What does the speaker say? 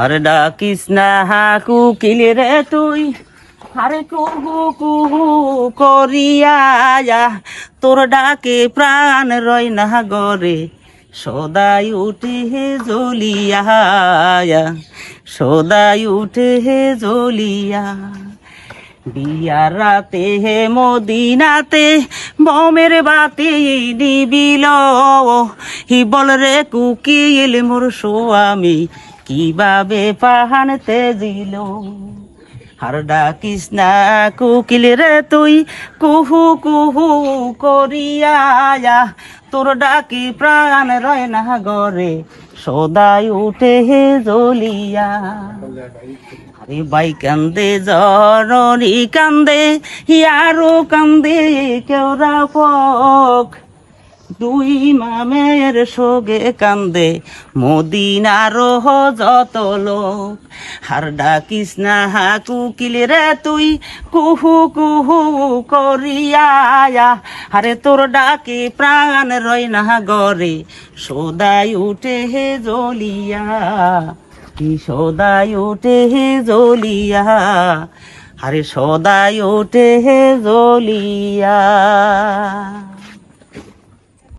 আরে ডাকিস না কুকিল রে তুই, আরে কুহু কুহু করিয়া তোর ডাকে প্রাণ রয় না গরে, সদাই উঠে হে জ্বলিয়া, সদাই উঠে হে জ্বলিয়া। বিয়ার রাতে হে মদিনাতে বমের বাতি নিবিল, হিবল রে কুকিল মোর স্বামী কিভাবে পাহানতে দিল। আর ডাকিস না কুকিল রে তুই, কুহু কুহু করিয়া তোর ডাকি প্রাণ রয় না গরে, সদাই উঠে হে জ্বলিয়া। আরে বাই কান্দে জননী কান্দে, ইয়ারো কান্দে কেওরা পক, দুই মামের সোগে কান্দে মদিনার যত লোক। আর ডাকিস না কুকিল রে তুই, কুহু কুহু করিয়া আরে তোর ডাকে প্রাণ রয় না গরে, সদাই উঠে হে জ্বলিয়া, কি সদাই উঠে হে জ্বলিয়া, আরে সদাই উঠে হে জ্বলিয়া।